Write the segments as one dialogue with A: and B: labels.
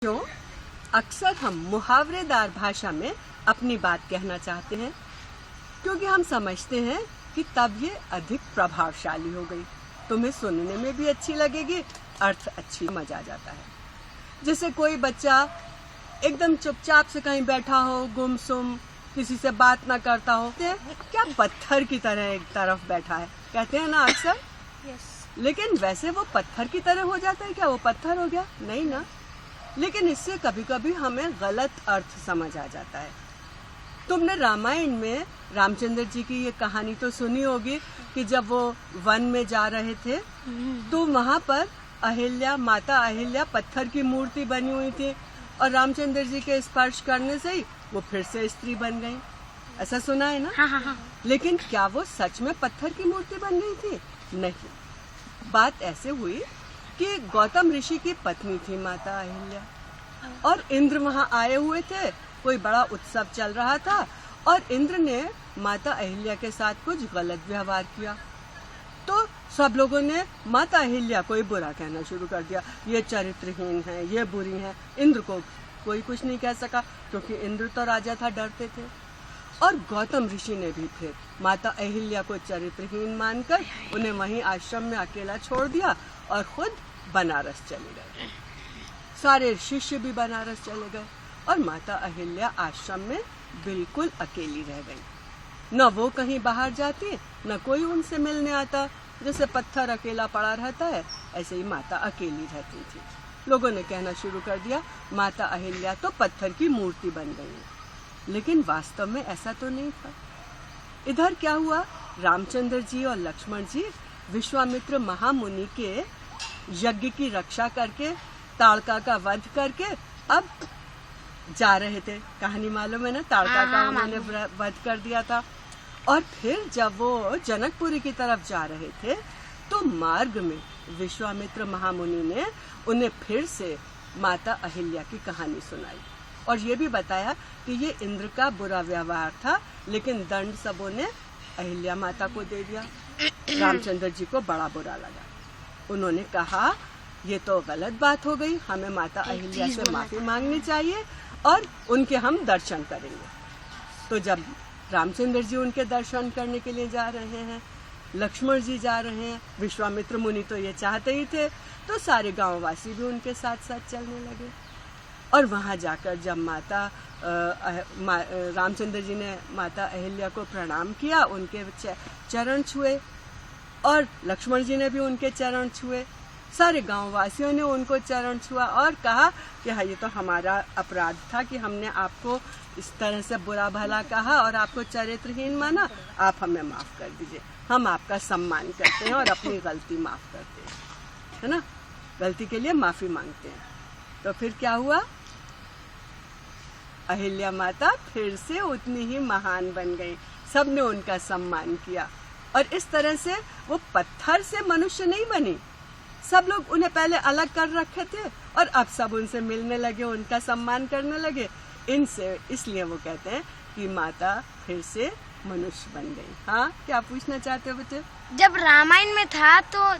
A: जो अक्सर हम मुहावरेदार भाषा में अपनी बात कहना चाहते हैं क्योंकि हम समझते हैं कि तब ये अधिक प्रभावशाली हो गई, तुम्हें सुनने में भी अच्छी लगेगी, अर्थ अच्छी समझ आ जाता है। जैसे कोई बच्चा एकदम चुपचाप से कहीं बैठा हो, गुमसुम, किसी से बात ना करता हो, क्या पत्थर की तरह एक तरफ बैठा है, कहते हैं ना अक्सर। लेकिन वैसे वो पत्थर की तरह हो जाता है क्या? वो पत्थर हो गया? नहीं ना। लेकिन इससे कभी कभी हमें गलत अर्थ समझ आ जाता है। तुमने रामायण में रामचंद्र जी की ये कहानी तो सुनी होगी कि जब वो वन में जा रहे थे तो वहां पर माता अहिल्या पत्थर की मूर्ति बनी हुई थी और रामचंद्र जी के स्पर्श करने से ही वो फिर से स्त्री बन गई। ऐसा सुना है ना?
B: हाँ।
A: लेकिन क्या वो सच में पत्थर की मूर्ति बन गई थी? नहीं। बात ऐसे हुई कि गौतम ऋषि की पत्नी थी माता अहिल्या और इंद्र वहां आए हुए थे, कोई बड़ा उत्सव चल रहा था और इंद्र ने माता अहिल्या के साथ कुछ गलत व्यवहार किया। तो सब लोगों ने माता अहिल्या को बुरा कहना शुरू कर दिया, ये चरित्रहीन है, ये बुरी है। इंद्र को कोई कुछ नहीं कह सका क्योंकि इंद्र तो राजा था, डरते थे। और गौतम ऋषि ने भी फिर माता अहिल्या को चरित्रहीन मानकर उन्हें वहीं आश्रम में अकेला छोड़ दिया और खुद बनारस चले गए। सारे शिष्य भी बनारस चले गए और माता अहिल्या आश्रम में बिल्कुल अकेली रह गई। न वो कहीं बाहर जाती, न कोई उनसे मिलने आता। जैसे पत्थर अकेला पड़ा रहता है, ऐसे ही माता अकेली रहती थी। लोगों ने कहना शुरू कर दिया, माता अहिल्या तो पत्थर की मूर्ति बन गई है। लेकिन वास्तव में ऐसा तो नहीं था। इधर क्या हुआ, रामचंद्र जी और लक्ष्मण जी विश्वामित्र महामुनि के यज्ञ की रक्षा करके, ताड़का का वध करके अब जा रहे थे। कहानी मालूम है ना? ताड़का का उन्होंने वध कर दिया था। और फिर जब वो जनकपुरी की तरफ जा रहे थे तो मार्ग में विश्वामित्र महामुनि ने उन्हें फिर से माता अहिल्या की कहानी सुनाई और ये भी बताया कि ये इंद्र का बुरा व्यवहार था, लेकिन दंड सबों ने अहिल्या माता को दे दिया। रामचंद्र जी को बड़ा बुरा लगा। उन्होंने कहा, ये तो गलत बात हो गई, हमें माता अहिल्या से माफी मांगनी चाहिए और उनके हम दर्शन करेंगे। तो जब रामचंद्र जी उनके दर्शन करने के लिए जा रहे हैं, लक्ष्मण जी जा रहे हैं, विश्वामित्र मुनि तो ये चाहते ही थे, तो सारे गांववासी भी उनके साथ साथ चलने लगे। और वहां जाकर जब रामचंद्र जी ने माता अहिल्या को प्रणाम किया, उनके चरण छुए और लक्ष्मण जी ने भी उनके चरण छुए। सारे गांववासियों ने उनको चरण छुआ और कहा कि हाँ, ये तो हमारा अपराध था कि हमने आपको इस तरह से बुरा भला कहा और आपको चरित्रहीन माना, आप हमें माफ कर दीजिए, हम आपका सम्मान करते हैं और अपनी गलती माफ करते हैं, है ना? गलती के लिए माफी मांगते हैं। तो फिर क्या हुआ, अहिल्या माता फिर से उतनी ही महान बन गई, सबने उनका सम्मान किया और इस तरह से वो पत्थर से मनुष्य नहीं बनी। सब लोग उन्हें पहले अलग कर रखे थे और अब सब उनसे मिलने लगे, उनका सम्मान करने लगे। इनसे इसलिए वो कहते हैं कि माता फिर से मनुष्य बन गई। हाँ, क्या पूछना चाहते हो बच्चे?
B: जब रामायण में था तो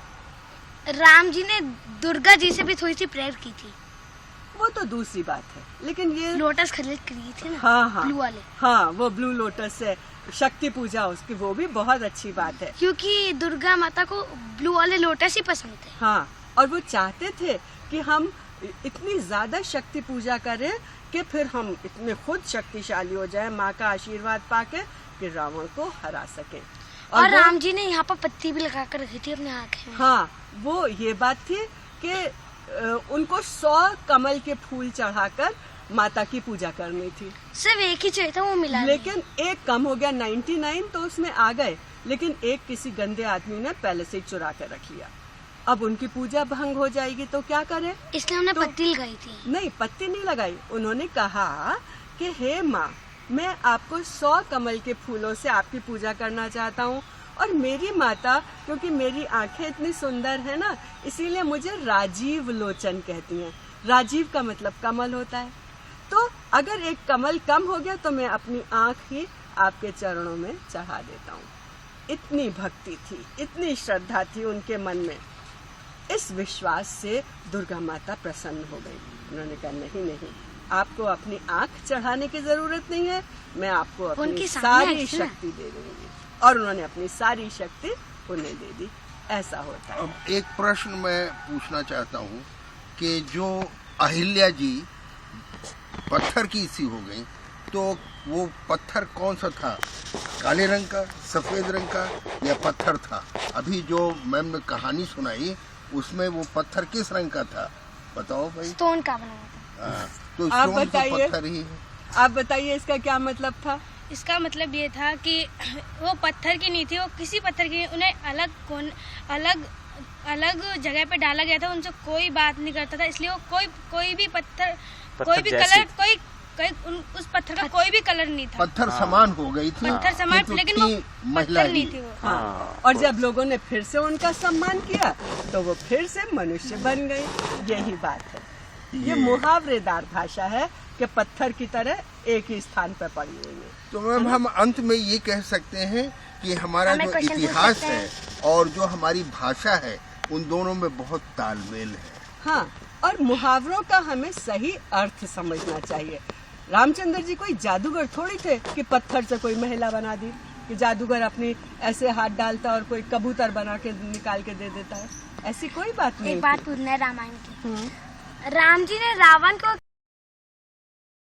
B: राम जी ने दुर्गा जी से भी थोड़ी सी प्रेयर की थी।
A: वो तो दूसरी बात है, लेकिन ये
B: लोटस खरीद की थी ना।
A: हाँ,
B: ब्लू वाले।
A: हाँ, वो ब्लू लोटस से शक्ति पूजा उसकी, वो भी बहुत अच्छी बात है
B: क्योंकि दुर्गा माता को ब्लू वाले लोटस ही पसंद थे।
A: हाँ, और वो चाहते थे कि हम इतनी ज्यादा शक्ति पूजा करें कि फिर हम इतने खुद शक्तिशाली हो जाएं, माँ का आशीर्वाद पाके कि रावण को हरा सके।
B: और राम जी ने यहाँ पर पत्ती भी लगा कर रखी थी अपने आँखें में।
A: हाँ, वो ये बात थी कि उनको 100 कमल के फूल चढ़ाकर माता की पूजा करनी थी।
B: सिर्फ एक ही चाहिए था, वो मिला
A: लेकिन एक कम हो गया, 99 तो उसमें आ गए, लेकिन एक किसी गंदे आदमी ने पहले से ही चुरा कर रख लिया। अब उनकी पूजा भंग हो जाएगी तो क्या करें?
B: इसलिए हमने पत्ती लगाई थी।
A: नहीं, पत्ती नहीं लगाई। उन्होंने कहा कि हे माँ, मैं आपको 100 कमल के फूलों से आपकी पूजा करना चाहता हूँ और मेरी माता, क्योंकि मेरी आंखें इतनी सुंदर है ना, इसीलिए मुझे राजीव लोचन कहती हैं। राजीव का मतलब कमल होता है। तो अगर एक कमल कम हो गया तो मैं अपनी आंख ही आपके चरणों में चढ़ा देता हूँ। इतनी भक्ति थी, इतनी श्रद्धा थी उनके मन में। इस विश्वास से दुर्गा माता प्रसन्न हो गई। उन्होंने कहा नहीं नहीं, आपको अपनी आंख चढ़ाने की जरूरत नहीं है, मैं आपको अपनी
B: उनकी सामने
A: सारी
B: आई थी ना।
A: शक्ति दे दूंगी। और उन्होंने अपनी सारी शक्ति उन्हें दे दी। ऐसा होता है।
C: अब एक प्रश्न मैं पूछना चाहता हूँ कि जो अहिल्या जी पत्थर की सी हो गई, तो वो पत्थर कौन सा था? काले रंग का, सफेद रंग का या पत्थर था? अभी जो मैम ने कहानी सुनाई उसमें वो पत्थर किस रंग का था? बताओ भाई।
B: स्टोन का बना हुआ था।
C: तो
A: आप
C: स्टोन तो
A: बताइए।
C: पत्थर ही है।
A: आप बताइए इसका क्या मतलब था?
D: इसका मतलब ये था कि वो पत्थर की नहीं थी, वो किसी पत्थर की, उन्हें अलग जगह पे डाला गया था, उनसे कोई बात नहीं करता था, इसलिए वो कोई भी पत्थर कोई भी
E: जैसी
D: कलर उस पत्थर का कोई भी कलर नहीं था।
C: पत्थर समान हो गई थी,
D: पत्थर समान,
C: किंतु
D: लेकिन वो
C: थी महिला
D: पत्थर नहीं
C: ही।
D: थी वो।
A: हाँ। और जब लोगों ने फिर से उनका सम्मान किया तो वो फिर से मनुष्य बन गए। यही बात है। ये मुहावरेदार भाषा है कि पत्थर की तरह एक ही स्थान पर पड़ी हुई है।
C: तो मैम हम अंत में ये कह सकते हैं कि हमारा
B: हमें
C: जो
B: क्वेश्चन पूछ
C: इतिहास
B: सकते हैं?
C: है और जो हमारी भाषा है, उन दोनों में बहुत तालमेल है।
A: हाँ, और मुहावरों का हमें सही अर्थ समझना चाहिए। रामचंद्र जी कोई जादूगर थोड़ी थे कि पत्थर से कोई महिला बना दी, कि जादूगर अपनी ऐसे हाथ डालता और कोई कबूतर बना के निकाल के दे देता है। ऐसी कोई बात नहीं
B: एक
A: थी।
B: बात पूछना है रामायण की। राम जी ने रावण को